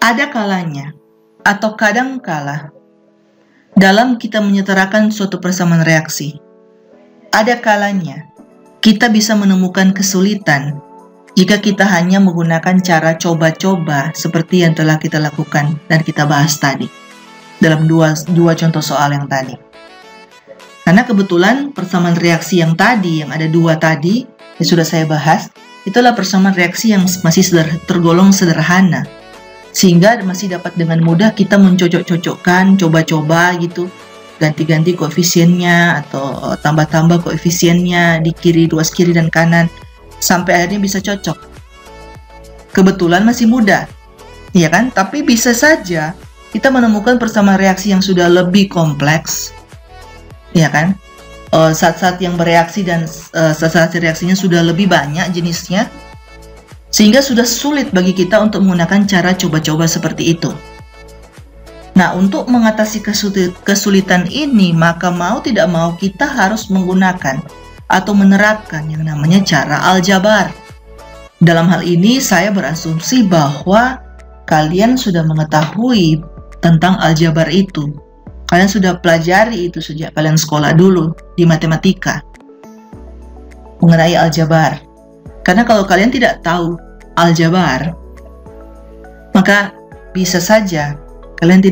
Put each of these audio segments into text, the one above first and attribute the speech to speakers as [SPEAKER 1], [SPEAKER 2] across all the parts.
[SPEAKER 1] Ada kalanya atau kadang kala dalam kita menyetarakan suatu persamaan reaksi, ada kalanya kita bisa menemukan kesulitan jika kita hanya menggunakan cara coba-coba seperti yang telah kita lakukan dan kita bahas tadi dalam dua contoh soal yang tadi. Karena kebetulan persamaan reaksi yang tadi, yang ada dua tadi, yang sudah saya bahas, itulah persamaan reaksi yang masih tergolong sederhana. Sehingga masih dapat dengan mudah kita mencocok-cocokkan, coba-coba gitu, ganti-ganti koefisiennya atau tambah-tambah koefisiennya di kiri, ruas kiri dan kanan, sampai akhirnya bisa cocok. Kebetulan masih mudah, ya kan? Tapi bisa saja kita menemukan persamaan reaksi yang sudah lebih kompleks, ya kan? Zat-zat yang bereaksi dan zat-zat reaksinya sudah lebih banyak jenisnya, sehingga sudah sulit bagi kita untuk menggunakan cara coba-coba seperti itu. Nah, untuk mengatasi kesulitan ini, maka mau tidak mau kita harus menggunakan atau menerapkan yang namanya cara aljabar. Dalam hal ini, saya berasumsi bahwa kalian sudah mengetahui tentang aljabar itu. Kalian sudah pelajari itu sejak kalian sekolah dulu di matematika mengenai aljabar. Karena kalau kalian tidak tahu aljabar, maka bisa saja kalian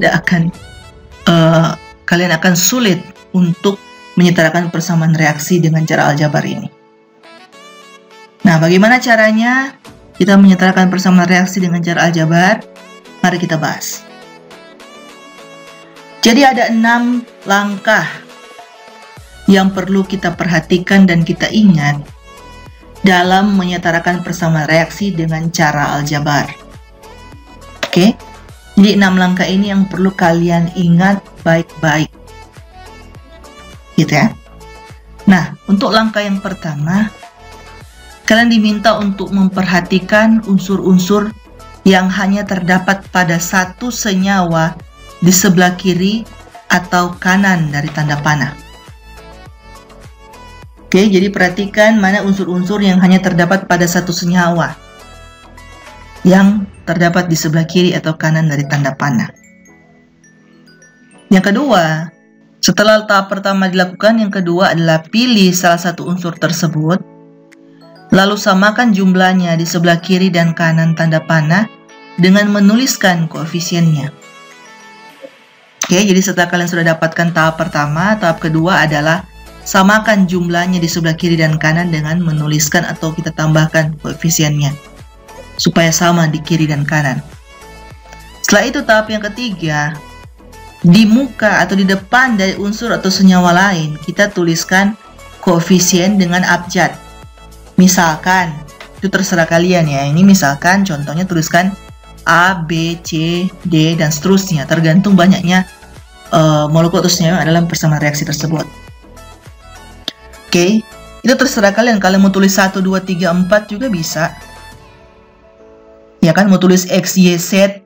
[SPEAKER 1] akan sulit untuk menyetarakan persamaan reaksi dengan cara aljabar ini. Nah, bagaimana caranya kita menyetarakan persamaan reaksi dengan cara aljabar? Mari kita bahas. Jadi ada 6 langkah yang perlu kita perhatikan dan kita ingat dalam menyetarakan persamaan reaksi dengan cara aljabar. Oke? Jadi 6 langkah ini yang perlu kalian ingat baik-baik. Gitu ya. Nah, untuk langkah yang pertama, kalian diminta untuk memperhatikan unsur-unsur yang hanya terdapat pada satu senyawa di sebelah kiri atau kanan dari tanda panah. Oke, jadi perhatikan mana unsur-unsur yang hanya terdapat pada satu senyawa yang terdapat di sebelah kiri atau kanan dari tanda panah. Yang kedua, setelah tahap pertama dilakukan, yang kedua adalah pilih salah satu unsur tersebut, lalu samakan jumlahnya di sebelah kiri dan kanan tanda panah dengan menuliskan koefisiennya. Oke, jadi setelah kalian sudah dapatkan tahap pertama, tahap kedua adalah samakan jumlahnya di sebelah kiri dan kanan dengan menuliskan atau kita tambahkan koefisiennya supaya sama di kiri dan kanan. Setelah itu tahap yang ketiga, di muka atau di depan dari unsur atau senyawa lain kita tuliskan koefisien dengan abjad. Misalkan, itu terserah kalian ya. Ini misalkan contohnya tuliskan A, B, C, D dan seterusnya, tergantung banyaknya molekul atau senyawa dalam persamaan reaksi tersebut. Oke, itu terserah kalian. Kalian mau tulis 1, 2, 3, 4 juga bisa. Ya kan, mau tulis X, Y, Z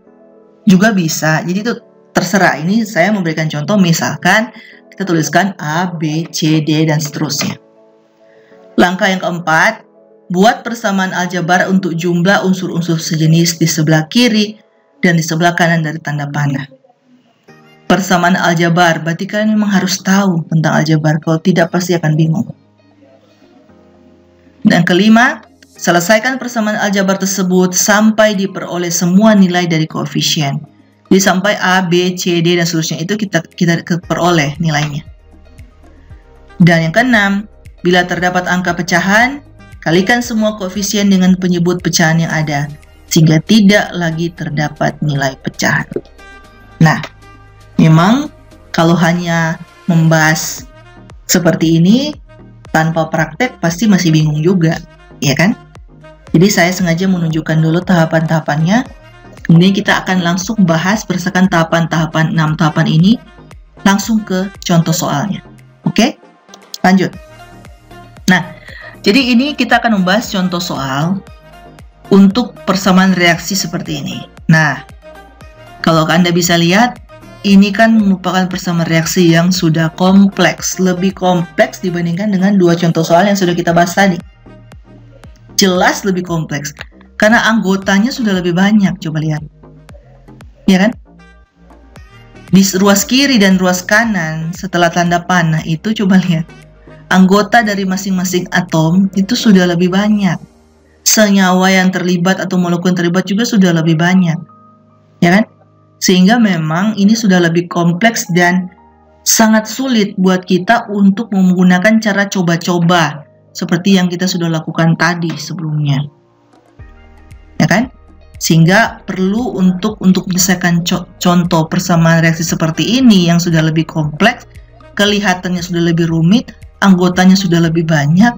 [SPEAKER 1] juga bisa. Jadi itu terserah. Ini saya memberikan contoh, misalkan kita tuliskan A, B, C, D, dan seterusnya. Langkah yang keempat, buat persamaan aljabar untuk jumlah unsur-unsur sejenis di sebelah kiri dan di sebelah kanan dari tanda panah. Persamaan aljabar, berarti kalian memang harus tahu tentang aljabar, kalau tidak pasti akan bingung. Dan kelima, selesaikan persamaan aljabar tersebut sampai diperoleh semua nilai dari koefisien. Jadi sampai A, B, C, D, dan seterusnya itu kita peroleh nilainya. Dan yang keenam, bila terdapat angka pecahan, kalikan semua koefisien dengan penyebut pecahan yang ada, sehingga tidak lagi terdapat nilai pecahan. Nah, memang kalau hanya membahas seperti ini tanpa praktek pasti masih bingung juga, ya kan? Jadi saya sengaja menunjukkan dulu tahapan-tahapannya, kemudian kita akan langsung bahas berdasarkan tahapan-tahapan 6 tahapan ini langsung ke contoh soalnya. Oke? Lanjut. Nah, jadi ini kita akan membahas contoh soal untuk persamaan reaksi seperti ini. Nah, kalau Anda bisa lihat, ini kan merupakan persamaan reaksi yang sudah kompleks, lebih kompleks dibandingkan dengan 2 contoh soal yang sudah kita bahas tadi. Jelas lebih kompleks, karena anggotanya sudah lebih banyak, coba lihat. ya kan? Di ruas kiri dan ruas kanan setelah tanda panah itu coba lihat, anggota dari masing-masing atom itu sudah lebih banyak. Senyawa yang terlibat atau molekul yang terlibat juga sudah lebih banyak, ya kan? Sehingga memang ini sudah lebih kompleks dan sangat sulit buat kita untuk menggunakan cara coba-coba seperti yang kita sudah lakukan tadi sebelumnya, ya kan? Sehingga perlu untuk menyelesaikan contoh persamaan reaksi seperti ini yang sudah lebih kompleks, kelihatannya sudah lebih rumit, anggotanya sudah lebih banyak,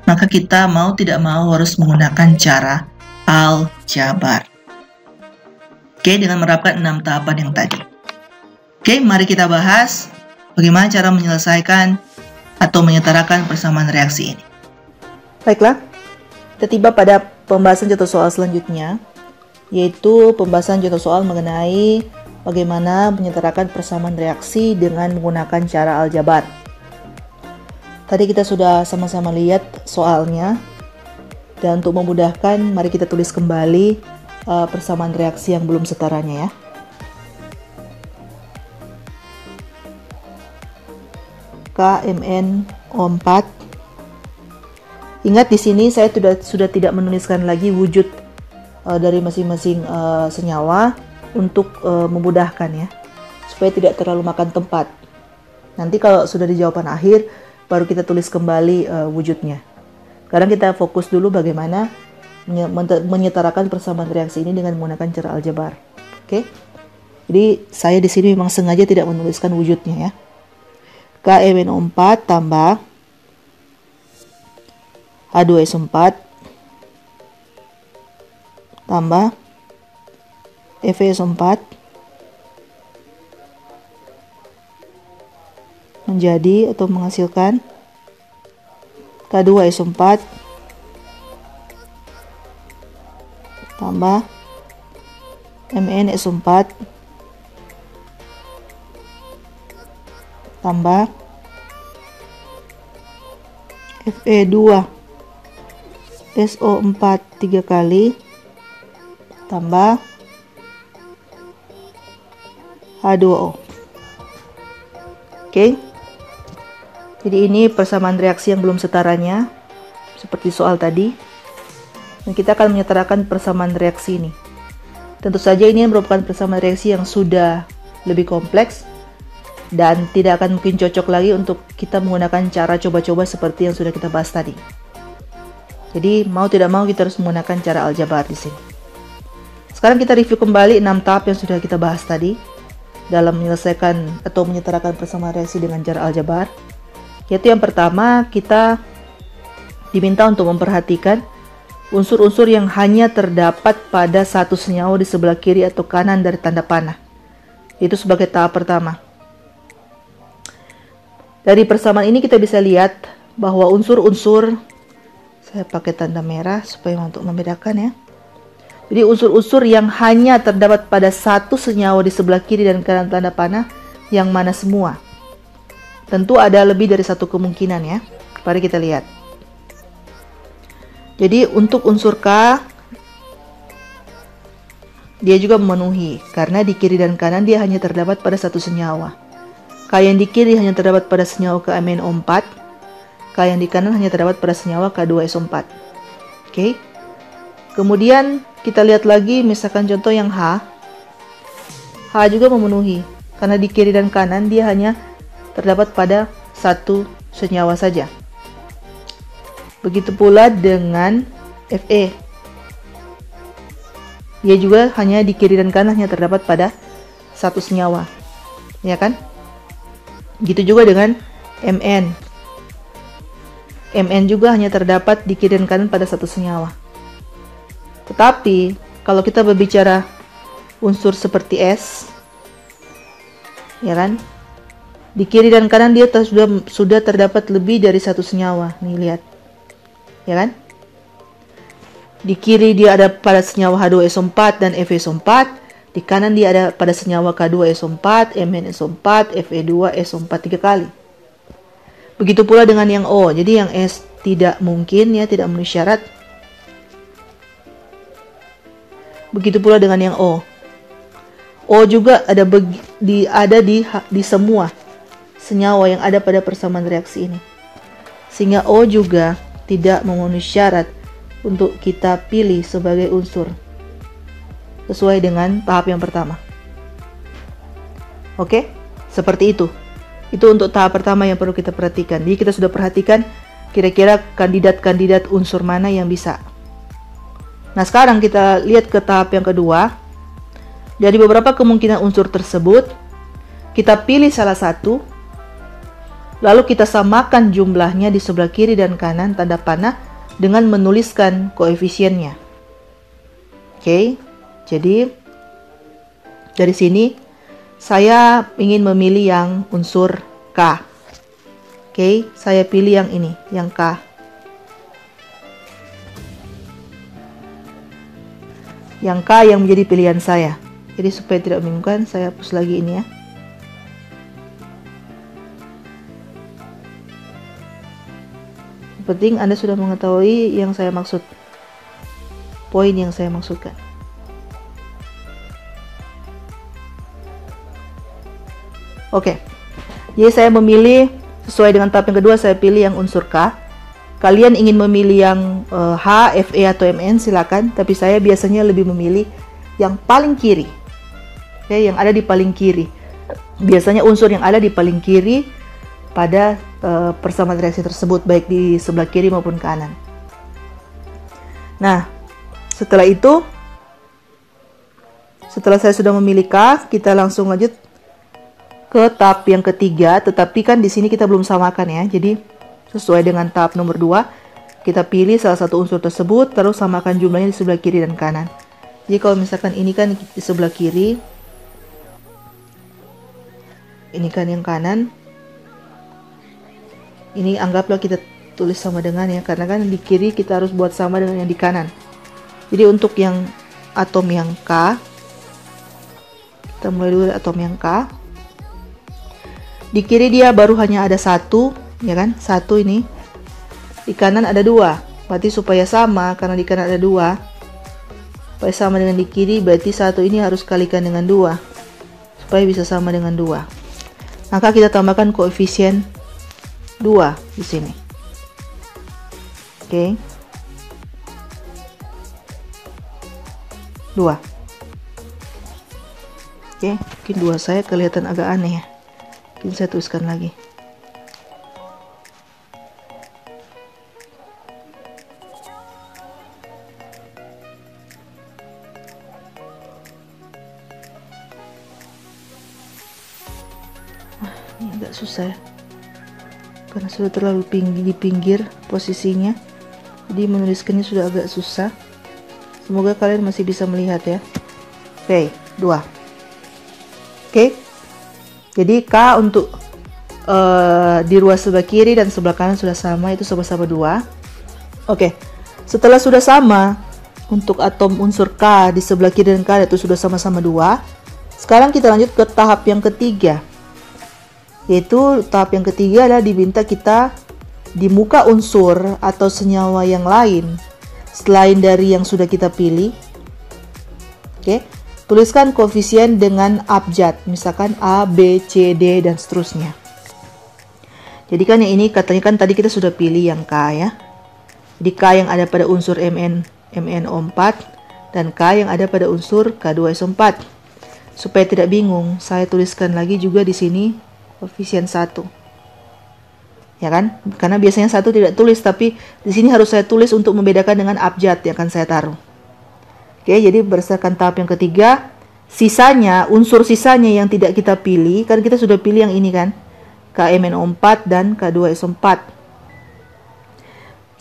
[SPEAKER 1] maka kita mau tidak mau harus menggunakan cara aljabar. Oke, dengan menerapkan 6 tahapan yang tadi. Oke, mari kita bahas bagaimana cara menyelesaikan atau menyetarakan persamaan reaksi ini.
[SPEAKER 2] Baiklah, kita tiba pada pembahasan contoh soal selanjutnya, yaitu pembahasan contoh soal mengenai bagaimana menyetarakan persamaan reaksi dengan menggunakan cara aljabar. Tadi kita sudah sama-sama lihat soalnya, dan untuk memudahkan, mari kita tulis kembali persamaan reaksi yang belum setaranya ya. KMnO4. Ingat di sini saya sudah tidak menuliskan lagi wujud dari masing-masing senyawa untuk memudahkan ya, supaya tidak terlalu makan tempat. Nanti kalau sudah di jawaban akhir baru kita tulis kembali wujudnya. Sekarang kita fokus dulu bagaimana menyetarakan persamaan reaksi ini dengan menggunakan cara aljabar. Oke. Jadi saya di sini memang sengaja tidak menuliskan wujudnya ya. KMnO4 tambah H2SO4 tambah FeSO4 menjadi atau menghasilkan K2SO4 tambah MnSO4 tambah Fe2 SO4 3 kali tambah H2O. Oke. Jadi ini persamaan reaksi yang belum setaranya seperti soal tadi. Dan kita akan menyetarakan persamaan reaksi ini. Tentu saja ini merupakan persamaan reaksi yang sudah lebih kompleks dan tidak akan mungkin cocok lagi untuk kita menggunakan cara coba-coba seperti yang sudah kita bahas tadi. Jadi mau tidak mau kita harus menggunakan cara aljabar di sini. Sekarang kita review kembali 6 tahap yang sudah kita bahas tadi dalam menyelesaikan atau menyetarakan persamaan reaksi dengan cara aljabar. Yaitu yang pertama, kita diminta untuk memperhatikan unsur-unsur yang hanya terdapat pada satu senyawa di sebelah kiri atau kanan dari tanda panah. Itu sebagai tahap pertama. Dari persamaan ini kita bisa lihat bahwa unsur-unsur, saya pakai tanda merah supaya untuk membedakan ya. Jadi unsur-unsur yang hanya terdapat pada satu senyawa di sebelah kiri dan kanan tanda panah yang mana semua. Tentu ada lebih dari satu kemungkinan ya. Mari kita lihat. Jadi untuk unsur K, dia juga memenuhi karena di kiri dan kanan dia hanya terdapat pada satu senyawa. K yang di kiri hanya terdapat pada senyawa KMnO4, K yang di kanan hanya terdapat pada senyawa K2SO4. Oke. Kemudian kita lihat lagi misalkan contoh yang H. H juga memenuhi karena di kiri dan kanan dia hanya terdapat pada satu senyawa saja. Begitu pula dengan Fe. Dia juga hanya di kiri dan kanan hanya terdapat pada satu senyawa. Ya kan? Begitu juga dengan Mn. Mn juga hanya terdapat di kiri dan kanan pada satu senyawa. Tetapi kalau kita berbicara unsur seperti S, ya kan? Di kiri dan kanan dia sudah terdapat lebih dari satu senyawa. Nih lihat. Ya kan? Di kiri dia ada pada senyawa H2SO4 dan FeSO4. Di kanan dia ada pada senyawa K2SO4, MnSO4, Fe2SO4 3 kali. Begitu pula dengan yang O. Jadi yang S tidak mungkin ya, tidak memenuhi syarat. Begitu pula dengan yang O. O juga ada di semua senyawa yang ada pada persamaan reaksi ini. Sehingga O juga tidak memenuhi syarat untuk kita pilih sebagai unsur sesuai dengan tahap yang pertama. Oke, seperti itu. Itu untuk tahap pertama yang perlu kita perhatikan. Jadi kita sudah perhatikan kira-kira kandidat-kandidat unsur mana yang bisa. Nah, sekarang kita lihat ke tahap yang kedua. Dari beberapa kemungkinan unsur tersebut, kita pilih salah satu, lalu kita samakan jumlahnya di sebelah kiri dan kanan tanda panah dengan menuliskan koefisiennya. Oke, jadi dari sini saya ingin memilih yang unsur K. Oke, saya pilih yang ini, yang K. Yang K yang menjadi pilihan saya. Jadi supaya tidak membingungkan, saya hapus lagi ini ya. Yang penting Anda sudah mengetahui yang saya maksud. Poin yang saya maksudkan. Oke. Jadi saya memilih sesuai dengan tahap yang kedua, saya pilih yang unsur K. Kalian ingin memilih yang H, Fe atau Mn silakan, tapi saya biasanya lebih memilih yang paling kiri. Oke, yang ada di paling kiri. Biasanya unsur yang ada di paling kiri pada persamaan reaksi tersebut, baik di sebelah kiri maupun kanan. Nah, setelah itu, setelah saya sudah memilih K, kita langsung lanjut ke tahap yang ketiga. Tetapi kan di sini kita belum samakan ya. Jadi sesuai dengan tahap nomor 2, kita pilih salah satu unsur tersebut, terus samakan jumlahnya di sebelah kiri dan kanan. Jadi kalau misalkan ini kan di sebelah kiri, ini kan yang kanan, ini anggaplah kita tulis sama dengan ya, karena kan di kiri kita harus buat sama dengan yang di kanan. Jadi untuk yang atom yang K, kita mulai dulu dari atom yang K. Di kiri dia baru hanya ada satu, ya kan? Satu ini. Di kanan ada 2. Berarti supaya sama, karena di kanan ada 2, supaya sama dengan di kiri, berarti satu ini harus kalikan dengan 2 supaya bisa sama dengan 2. Maka kita tambahkan koefisien 2 di sini. Oke. 2. Oke, mungkin 2 saya kelihatan agak aneh ya. Mungkin saya tuliskan lagi. Ini agak susah ya, karena sudah terlalu di pinggir posisinya, jadi menuliskannya sudah agak susah. Semoga kalian masih bisa melihat ya. Oke, 2. Oke, jadi K untuk di ruas sebelah kiri dan sebelah kanan sudah sama, itu sama-sama 2. Oke, setelah sudah sama untuk atom unsur K di sebelah kiri dan kanan itu sudah sama-sama 2. Sekarang kita lanjut ke tahap yang ketiga. Yaitu tahap yang ketiga adalah diminta kita di muka unsur atau senyawa yang lain selain dari yang sudah kita pilih. Oke, tuliskan koefisien dengan abjad, misalkan A, B, C, D dan seterusnya. Jadi kan yang ini katanya kan tadi kita sudah pilih yang K ya. Jadi K yang ada pada unsur MnO4 dan K yang ada pada unsur K2SO4. Supaya tidak bingung, saya tuliskan lagi juga di sini koefisien 1. Ya kan? Karena biasanya 1 tidak tulis, tapi di sini harus saya tulis untuk membedakan dengan abjad yang akan saya taruh. Oke, jadi berdasarkan tahap yang ketiga, sisanya, unsur sisanya yang tidak kita pilih, kan kita sudah pilih yang ini kan, KMnO4 dan K2SO4.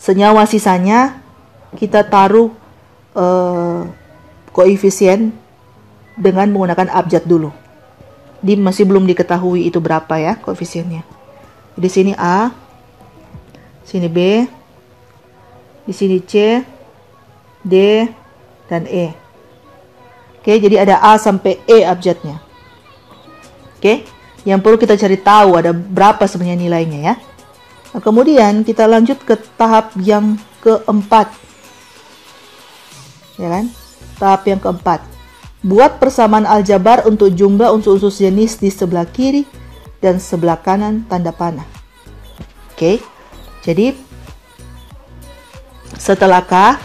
[SPEAKER 2] Senyawa sisanya kita taruh koefisien dengan menggunakan abjad dulu. Masih belum diketahui itu berapa ya koefisiennya. Di sini A, sini B, di sini C, D, dan E. Oke, jadi ada A sampai E abjadnya. Oke, yang perlu kita cari tahu ada berapa sebenarnya nilainya ya. Nah, kemudian kita lanjut ke tahap yang keempat. Ya kan? Tahap yang keempat. Buat persamaan aljabar untuk jumlah unsur-unsur jenis di sebelah kiri dan sebelah kanan tanda panah. Oke, jadi setelah K,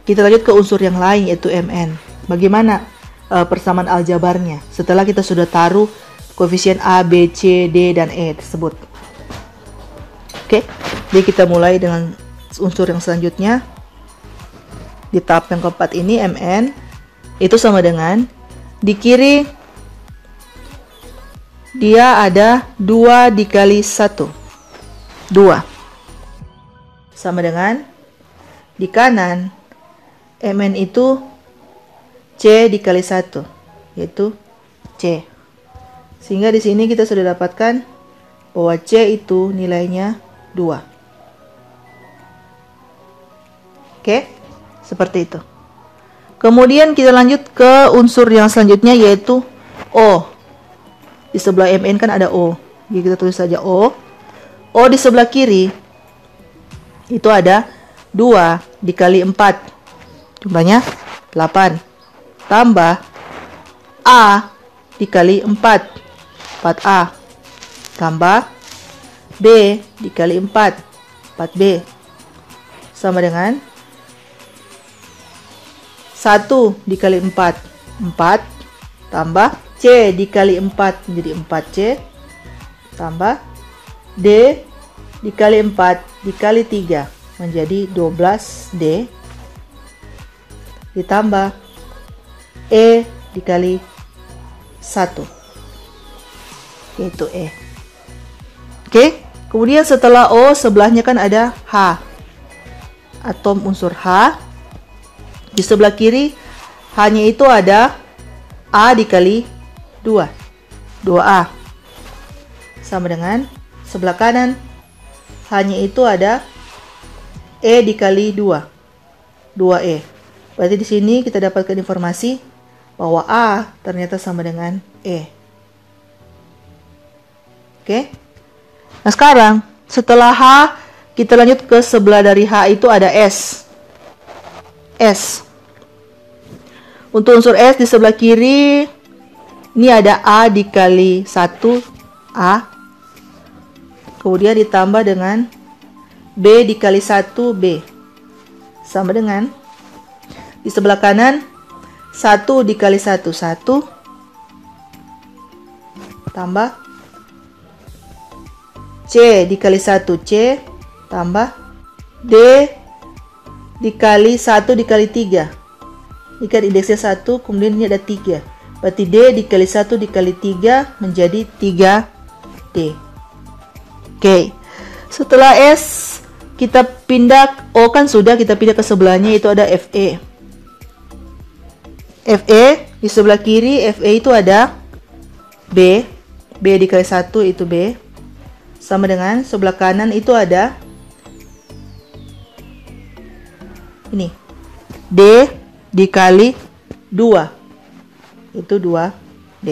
[SPEAKER 2] kita lanjut ke unsur yang lain yaitu Mn. Bagaimana persamaan aljabarnya setelah kita sudah taruh koefisien A, B, C, D, dan E tersebut. Oke, jadi kita mulai dengan unsur yang selanjutnya. Di tahap yang keempat ini Mn itu sama dengan di kiri dia ada 2 dikali 1. 2. Sama dengan di kanan Mn itu C dikali 1, yaitu C. Sehingga di sini kita sudah dapatkan bahwa C itu nilainya 2. Oke, seperti itu. Kemudian kita lanjut ke unsur yang selanjutnya yaitu O. Di sebelah Mn kan ada O. Jadi kita tulis saja O. O di sebelah kiri itu ada 2 dikali 4. Jumlahnya 8. Tambah A dikali 4. 4A. Tambah B dikali 4. 4B. Sama dengan 1 dikali 4. 4. Tambah C dikali 4 menjadi 4C. Tambah D dikali 4 dikali 3 menjadi 12D. Ditambah E dikali 1, yaitu E. Oke, kemudian setelah O sebelahnya kan ada H, atom unsur H. Di sebelah kiri H-nya itu ada A dikali 2, 2A. Sama dengan sebelah kanan H-nya itu ada E dikali 2, 2E. Berarti di sini kita dapatkan informasi bahwa A ternyata sama dengan E. Oke. Nah sekarang setelah H kita lanjut ke sebelah dari H itu ada S. S. Untuk unsur S di sebelah kiri ini ada A dikali 1A. Kemudian ditambah dengan B dikali 1B. Sama dengan di sebelah kanan 1 dikali 1, 1. Tambah C dikali 1, C. Tambah D dikali 1 dikali 3. Ini kan indeksnya 1, kemudian ini ada 3. Berarti D dikali 1 dikali 3 menjadi 3D. Oke. Setelah S, kita pindah, O kan sudah, kita pindah ke sebelahnya, itu ada FE. FE, di sebelah kiri, FE itu ada B. B dikali 1 itu B. Sama dengan sebelah kanan itu ada ini D dikali 2, itu 2D.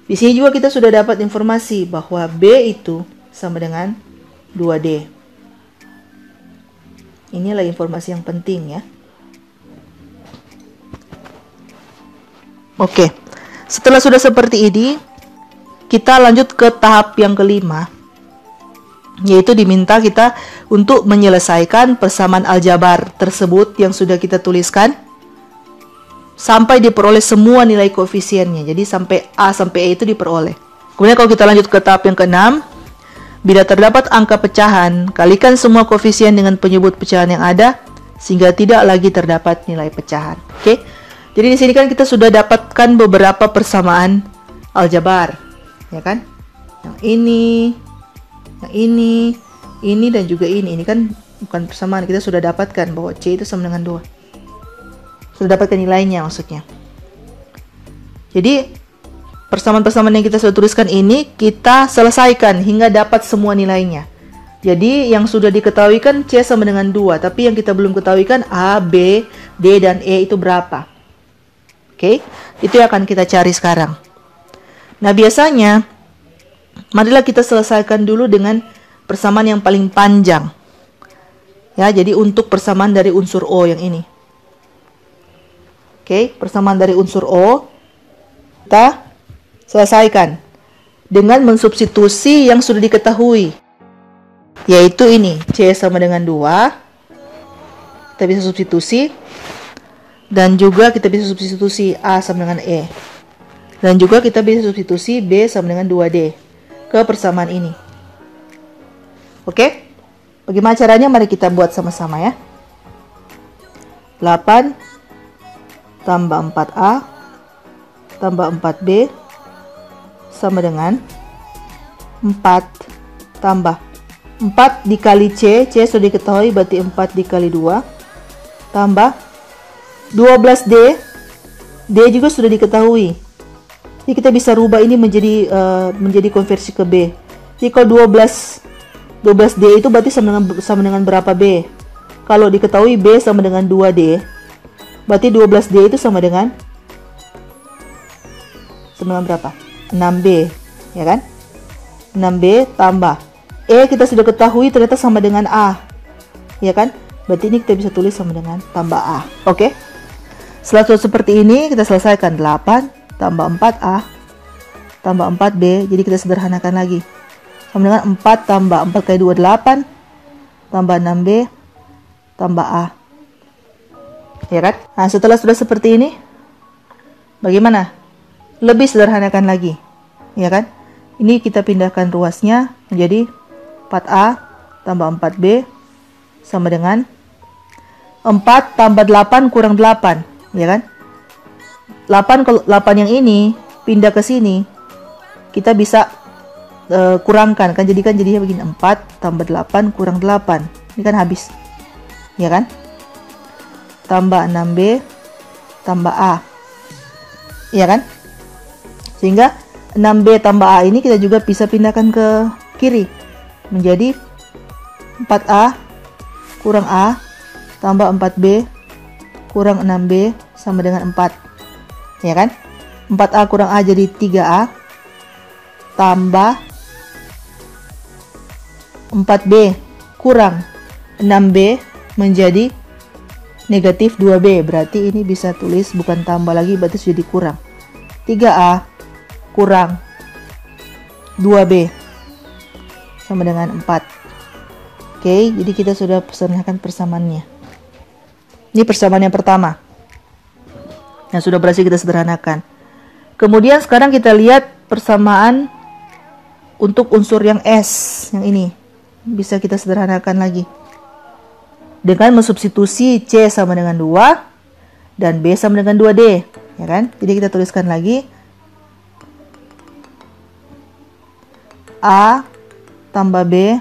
[SPEAKER 2] Di sini juga kita sudah dapat informasi bahwa B itu sama dengan 2D. Inilah informasi yang penting ya. Oke, setelah sudah seperti ini, kita lanjut ke tahap yang kelima, yaitu diminta kita untuk menyelesaikan persamaan aljabar tersebut yang sudah kita tuliskan sampai diperoleh semua nilai koefisiennya. Jadi sampai A sampai E itu diperoleh. Kemudian kalau kita lanjut ke tahap yang keenam, bila terdapat angka pecahan, kalikan semua koefisien dengan penyebut pecahan yang ada sehingga tidak lagi terdapat nilai pecahan. Oke. Jadi di sini kan kita sudah dapatkan beberapa persamaan aljabar, ya kan? Yang ini dan juga ini. Ini kan bukan persamaan, kita sudah dapatkan bahwa C itu sama dengan 2. Sudah dapatkan nilainya maksudnya. Jadi persamaan-persamaan yang kita sudah tuliskan ini kita selesaikan hingga dapat semua nilainya. Jadi yang sudah diketahui kan C sama dengan 2, tapi yang kita belum ketahui kan A, B, D, dan E itu berapa. Oke, itu yang akan kita cari sekarang. Nah biasanya, marilah kita selesaikan dulu dengan persamaan yang paling panjang. Ya, jadi untuk persamaan dari unsur O yang ini. Oke, persamaan dari unsur O kita selesaikan dengan mensubstitusi yang sudah diketahui, yaitu ini, C sama dengan 2. Kita bisa substitusi. Dan juga kita bisa substitusi A sama dengan E. Dan juga kita bisa substitusi B sama dengan 2D ke persamaan ini. Oke? Bagaimana caranya? Mari kita buat sama-sama ya. 8 tambah 4A tambah 4B sama dengan 4 tambah 4 dikali C. C sudah diketahui, berarti 4 dikali 2 tambah 12D. D juga sudah diketahui. Jadi kita bisa rubah ini menjadi konversi ke B. Jadi kalau 12D itu berarti sama dengan berapa B? Kalau diketahui B sama dengan 2D, berarti 12D itu sama dengan berapa? 6B, ya kan? 6B tambah E kita sudah ketahui ternyata sama dengan A, ya kan? Berarti ini kita bisa tulis sama dengan tambah A. Oke? Setelah seperti ini kita selesaikan. 8 tambah 4A tambah 4B. Jadi kita sederhanakan lagi. Sama dengan 4 tambah 4 kali 2 8 tambah 6B tambah A. Ya kan? Nah, setelah sudah seperti ini, bagaimana? Lebih sederhanakan lagi. Ya kan? Ini kita pindahkan ruasnya menjadi 4A tambah 4B sama dengan 4 tambah 8 kurang 8. Ya kan? 8 kalau 8 yang ini pindah ke sini, kita bisa kurangkan kan, jadinya begini, 4 tambah 8 kurang 8. Ini kan habis. Ya kan? Tambah 6B tambah A. Ya kan? Sehingga 6B tambah A ini kita juga bisa pindahkan ke kiri menjadi 4A kurang A tambah 4B kurang 6B sama dengan 4. Ya kan? 4A kurang A jadi 3A tambah 4B kurang 6B menjadi negatif 2B. Berarti ini bisa tulis bukan tambah lagi, berarti sudah dikurang. 3A kurang 2B sama dengan 4. Oke, jadi kita sudah sederhanakan persamaannya. Ini persamaan yang pertama yang sudah berhasil kita sederhanakan. Kemudian sekarang kita lihat persamaan untuk unsur yang S, yang ini. Bisa kita sederhanakan lagi dengan mensubstitusi C sama dengan 2 dan B sama dengan 2D, ya kan? Jadi kita tuliskan lagi A tambah B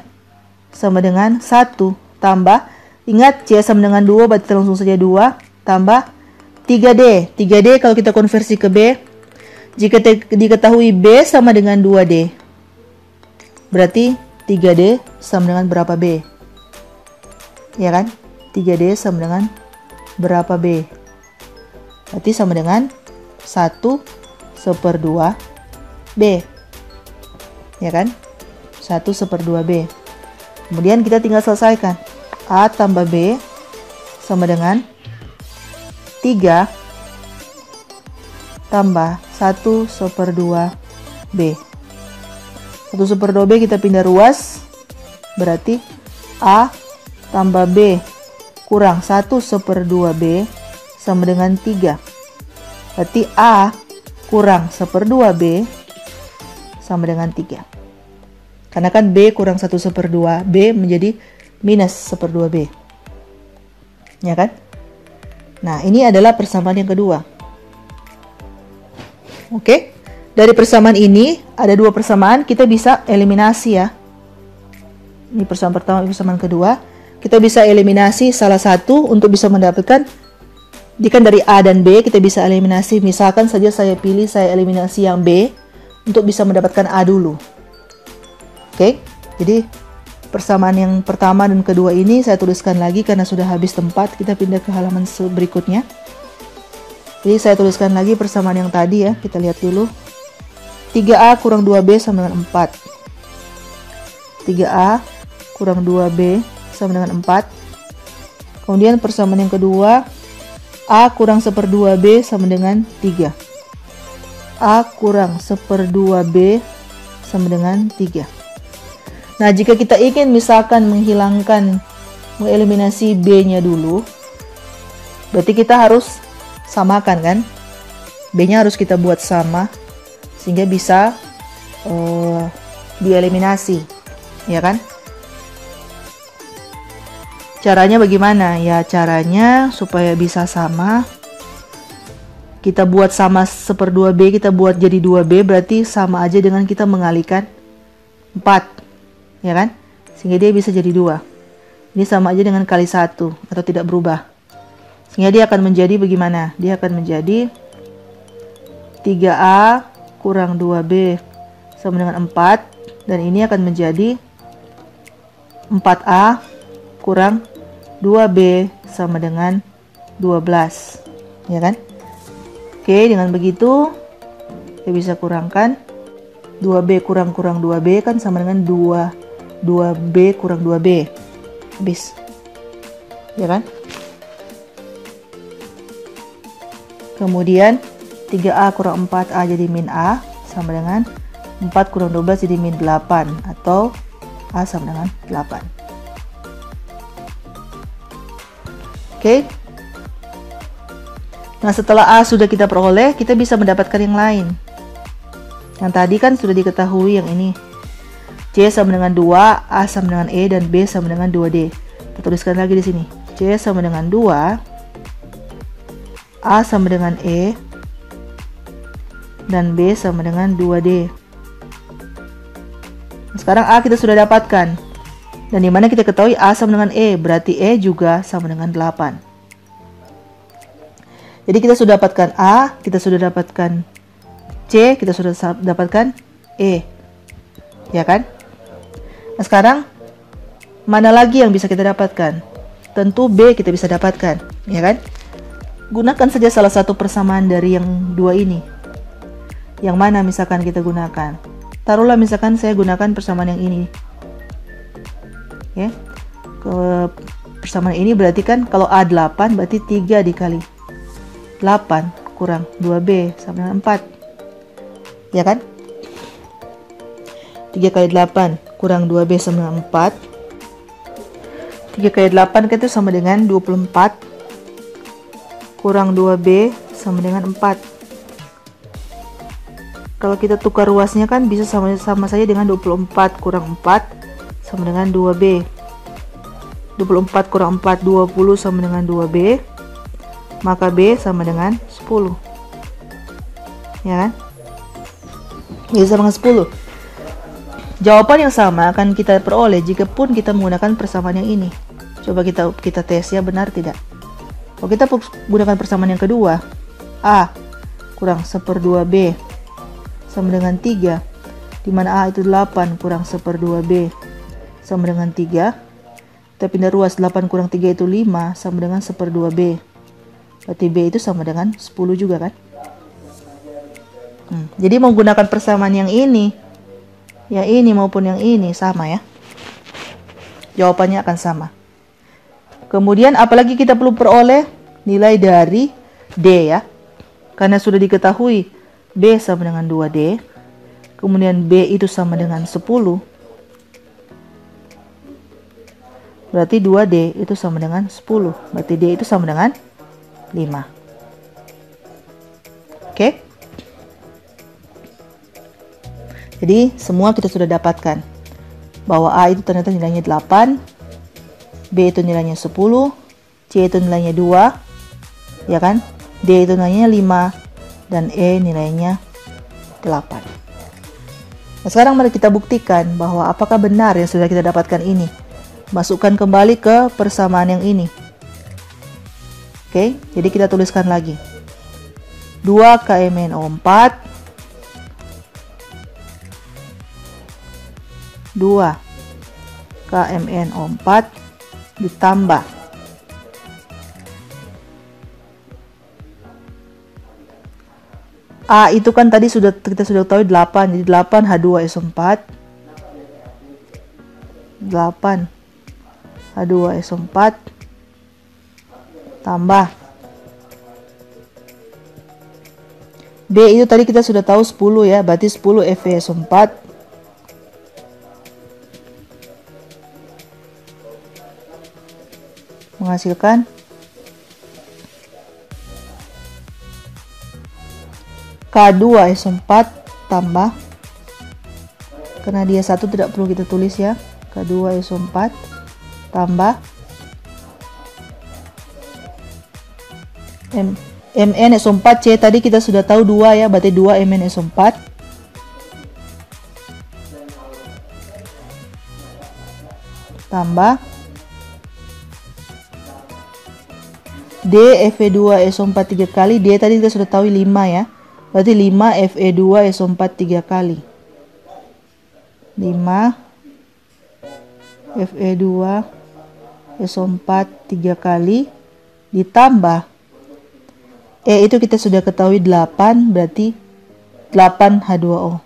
[SPEAKER 2] sama dengan 1 tambah, ingat C sama dengan 2, berarti langsung saja 2 tambah 3D. 3D kalau kita konversi ke B, jika diketahui B sama dengan 2D, berarti 3D sama dengan berapa B? Ya kan? 3D sama dengan berapa B? Berarti sama dengan 1/2 B. Ya kan? 1/2 B. Kemudian kita tinggal selesaikan. A tambah B sama dengan 3 tambah 1/2 B. 1/2 B kita pindah ruas, berarti A tambah B kurang 1/2 B sama dengan 3. Berarti A kurang 1/2 B sama dengan 3. Karena kan B kurang 1/2 B menjadi minus 1/2 B. Ya kan? Nah, ini adalah persamaan yang kedua. Oke. Dari persamaan ini, ada dua persamaan, kita bisa eliminasi ya. Ini persamaan pertama, persamaan kedua. Kita bisa eliminasi salah satu untuk bisa mendapatkan, jika dari A dan B, kita bisa eliminasi. Misalkan saja saya eliminasi yang B, untuk bisa mendapatkan A dulu. Oke, jadi persamaan yang pertama dan kedua ini saya tuliskan lagi karena sudah habis tempat. Kita pindah ke halaman berikutnya. Jadi saya tuliskan lagi persamaan yang tadi ya, kita lihat dulu. 3A kurang 2B sama dengan 4. 3A kurang 2B sama dengan 4. Kemudian persamaan yang kedua, A kurang 1/2B sama dengan 3. A kurang 1/2B sama dengan 3. Nah, jika kita ingin misalkan mengeliminasi B-nya dulu, berarti kita harus samakan kan? B-nya harus kita buat sama, sehingga bisa dieliminasi, ya kan? Caranya bagaimana? Ya, caranya supaya bisa sama, kita buat sama 1/2B, kita buat jadi 2B, berarti sama aja dengan kita mengalihkan 4, ya kan? Sehingga dia bisa jadi 2. Ini sama aja dengan kali 1, atau tidak berubah. Sehingga dia akan menjadi bagaimana? Dia akan menjadi 3A kurang 2B sama dengan 4, dan ini akan menjadi 4A kurang 2B sama dengan 12, ya kan? Oke, dengan begitu kita bisa kurangkan 2B kurang 2B kan sama dengan 2B kurang 2B. Habis, ya kan? Kemudian 3A kurang 4A jadi min A sama dengan 4 kurang 12 jadi min 8, atau A sama dengan 8. Oke. Nah, setelah A sudah kita peroleh, kita bisa mendapatkan yang lain. Yang tadi kan sudah diketahui yang ini. C sama dengan 2, A sama dengan E, dan B sama dengan 2D. Kita tuliskan lagi di sini. C sama dengan 2, A sama dengan E, dan B sama dengan 2D. Sekarang A kita sudah dapatkan. Dan dimana kita ketahui A sama dengan E, berarti E juga sama dengan 8. Jadi kita sudah dapatkan A, kita sudah dapatkan C, kita sudah dapatkan E. Ya kan? Nah, sekarang mana lagi yang bisa kita dapatkan? Tentu B kita bisa dapatkan, ya kan? Gunakan saja salah satu persamaan dari yang dua ini. Yang mana misalkan kita gunakan? Taruhlah misalkan saya gunakan persamaan yang ini. Ya. Persamaan ini berarti kan kalau A 8 berarti 3 dikali 8 kurang 2B sama dengan 4. Ya kan? 3 kali 8 kurang 2B sama dengan 4. 3 kali 8 kan itu sama dengan 24 kurang 2B sama dengan 4. Kalau kita tukar ruasnya kan bisa sama saja dengan 24 kurang 4 sama dengan 2B. 24 kurang 4, 20 sama dengan 2B. Maka B sama dengan 10. Ya kan? B sama dengan 10. Jawaban yang sama akan kita peroleh jika pun kita menggunakan persamaan yang ini. Coba kita tes ya, benar tidak? Kalau kita gunakan persamaan yang kedua, A kurang 1/2B sama dengan 3, di mana A itu 8 kurang 1/2B sama dengan 3. Kita pindah ruas, 8 kurang 3 itu 5 sama dengan 1/2B. Berarti B itu sama dengan 10 juga kan? Jadi menggunakan persamaan yang ini maupun yang ini sama ya. Jawabannya akan sama. Kemudian apalagi kita perlu peroleh nilai dari D ya. Karena sudah diketahui B sama dengan 2D. Kemudian B itu sama dengan 10. Berarti 2D itu sama dengan 10. Berarti D itu sama dengan 5. Oke? Jadi semua kita sudah dapatkan. Bahwa A itu ternyata nilainya 8. B itu nilainya 10. C itu nilainya 2. Ya kan? D itu nilainya 5. Dan E nilainya 8. Nah, sekarang mari kita buktikan bahwa apakah benar yang sudah kita dapatkan ini. Masukkan kembali ke persamaan yang ini. Oke, jadi kita tuliskan lagi. 2KMNO4 2KMNO4 ditambah A itu kan tadi kita sudah tahu 8, jadi 8H2SO4 8H2SO4 tambah B itu tadi kita sudah tahu 10 ya, berarti 10 FE-4 menghasilkan K2SO4 tambah, karena dia 1 tidak perlu kita tulis ya, K2SO4 tambah MnSO4C tadi kita sudah tahu 2 ya, berarti 2 MnSO4 tambah D Fe2SO4 3 kali. D tadi kita sudah tahu 5 ya, berarti 5 Fe2SO4 3 kali, 5 Fe2SO4 3 kali ditambah E itu kita sudah ketahui 8, berarti 8 H2O.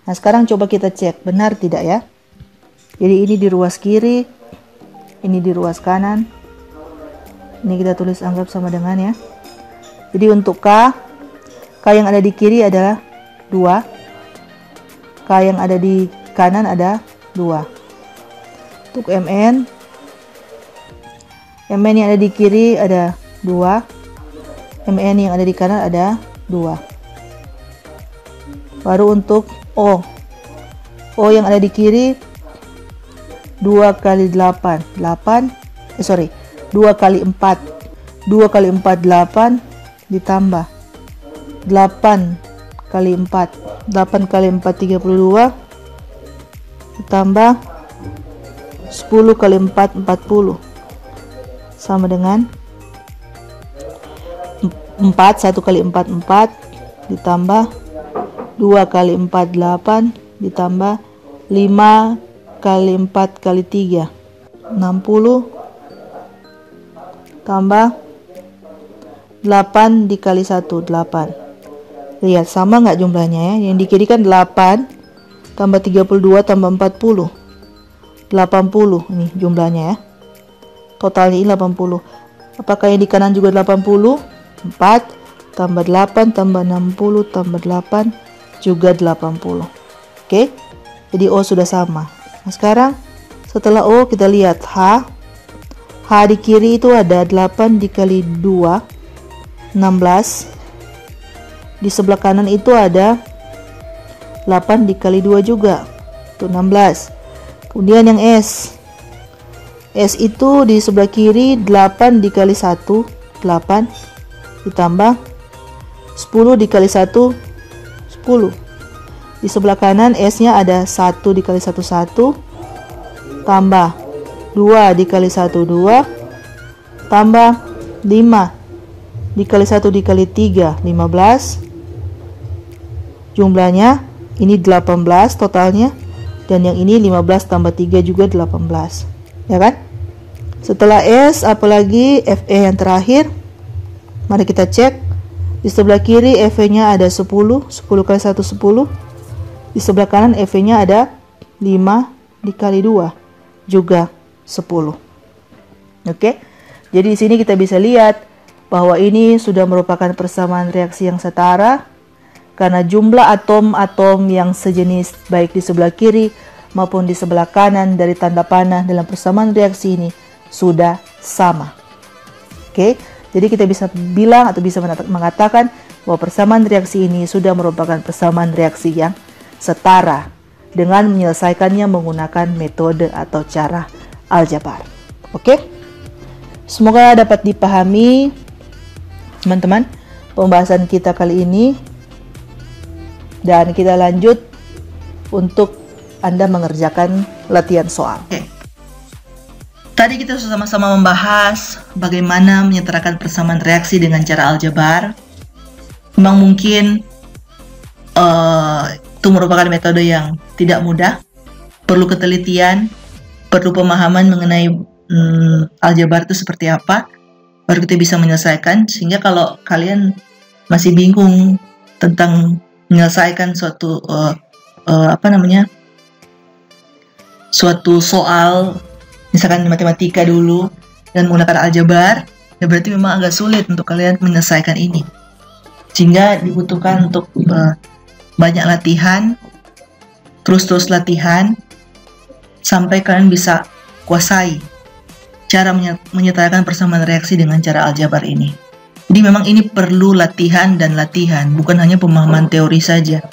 [SPEAKER 2] Nah, sekarang coba kita cek benar tidak ya. Jadi ini di ruas kiri, ini di ruas kanan. Ini kita tulis anggap sama dengan ya. Jadi untuk K yang ada di kiri adalah 2. K yang ada di kanan ada 2. Untuk Mn yang ada di kiri ada 2. Mn yang ada di kanan ada 2. Baru untuk O yang ada di kiri 2 kali 8 2 kali 4 8 ditambah 8 kali 4 32 ditambah 10 kali 4 40 sama dengan 1 kali 4 4 ditambah 2 kali 4 8 ditambah 5 kali 4 kali 3 60 tambah 8 dikali 1 8. Lihat sama nggak jumlahnya ya, yang di kiri kan 8 tambah 32 tambah 40 80 ini jumlahnya ya, totalnya ini 80. Apakah yang di kanan juga 80? 4 tambah 8 tambah 60 tambah 8 juga 80. Oke, jadi O sudah sama. Nah sekarang setelah O kita lihat H di kiri itu ada 8 dikali 2 16. Di sebelah kanan itu ada 8 dikali 2 juga, itu 16. Kemudian yang S itu di sebelah kiri 8 dikali 1 8 ditambah 10 dikali 1 10. Di sebelah kanan S nya ada 1 dikali 1 1 tambah 2 dikali 1 2 tambah 5 dikali 1 dikali 3 15. Jumlahnya ini 18 totalnya, dan yang ini 15 tambah 3 juga 18 ya kan. Setelah S apalagi Fe yang terakhir, mari kita cek. Di sebelah kiri Fe nya ada 10 kali 1 10. Di sebelah kanan Fe nya ada 5 dikali 2 juga 10. Oke, jadi di sini kita bisa lihat bahwa ini sudah merupakan persamaan reaksi yang setara karena jumlah atom-atom yang sejenis baik di sebelah kiri maupun di sebelah kanan dari tanda panah dalam persamaan reaksi ini sudah sama. Oke, jadi kita bisa bilang atau bisa mengatakan bahwa persamaan reaksi ini sudah merupakan persamaan reaksi yang setara dengan menyelesaikannya menggunakan metode atau cara aljabar. Oke, semoga dapat dipahami teman-teman pembahasan kita kali ini, dan kita lanjut untuk Anda mengerjakan latihan soal.
[SPEAKER 1] Oke. Tadi kita sama-sama membahas bagaimana menyetarakan persamaan reaksi dengan cara aljabar. Memang mungkin itu merupakan metode yang tidak mudah, perlu ketelitian, perlu pemahaman mengenai aljabar itu seperti apa, baru kita bisa menyelesaikan. Sehingga kalau kalian masih bingung tentang menyelesaikan suatu soal misalkan matematika dulu dan menggunakan aljabar, ya berarti memang agak sulit untuk kalian menyelesaikan ini. Sehingga dibutuhkan untuk banyak latihan, terus latihan, sampai kalian bisa kuasai cara menyetarakan persamaan reaksi dengan cara aljabar ini. Jadi memang ini perlu latihan dan latihan, bukan hanya pemahaman teori saja.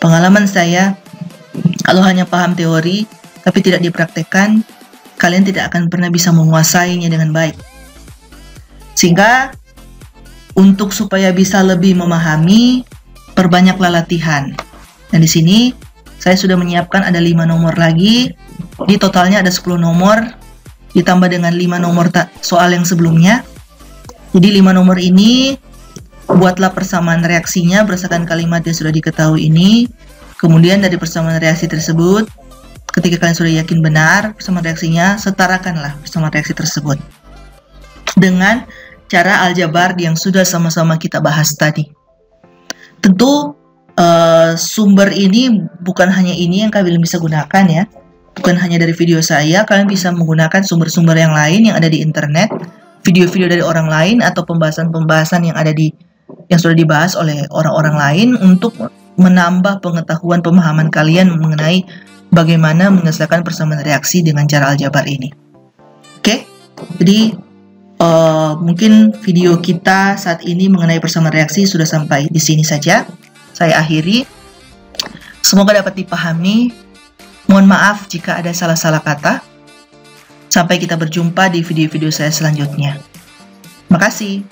[SPEAKER 1] Pengalaman saya, kalau hanya paham teori, tapi tidak dipraktekkan, kalian tidak akan pernah bisa menguasainya dengan baik. Sehingga, untuk supaya bisa lebih memahami, perbanyaklah latihan. Dan di sini, saya sudah menyiapkan ada 5 nomor lagi. Di totalnya ada 10 nomor, ditambah dengan 5 nomor soal yang sebelumnya. Jadi 5 nomor ini, buatlah persamaan reaksinya berdasarkan kalimat yang sudah diketahui ini. Kemudian dari persamaan reaksi tersebut, ketika kalian sudah yakin benar persamaan reaksinya, setarakanlah persamaan reaksi tersebut dengan cara aljabar yang sudah sama-sama kita bahas tadi. Tentu sumber ini bukan hanya ini yang kalian bisa gunakan ya. Bukan hanya dari video saya, kalian bisa menggunakan sumber-sumber yang lain yang ada di internet, video-video dari orang lain atau pembahasan-pembahasan yang sudah dibahas oleh orang-orang lain untuk menambah pengetahuan pemahaman kalian mengenai bagaimana menyelesaikan persamaan reaksi dengan cara aljabar ini. Oke, jadi mungkin video kita saat ini mengenai persamaan reaksi sudah sampai di sini saja. Saya akhiri. Semoga dapat dipahami. Mohon maaf jika ada salah-salah kata. Sampai kita berjumpa di video-video saya selanjutnya. Terima kasih.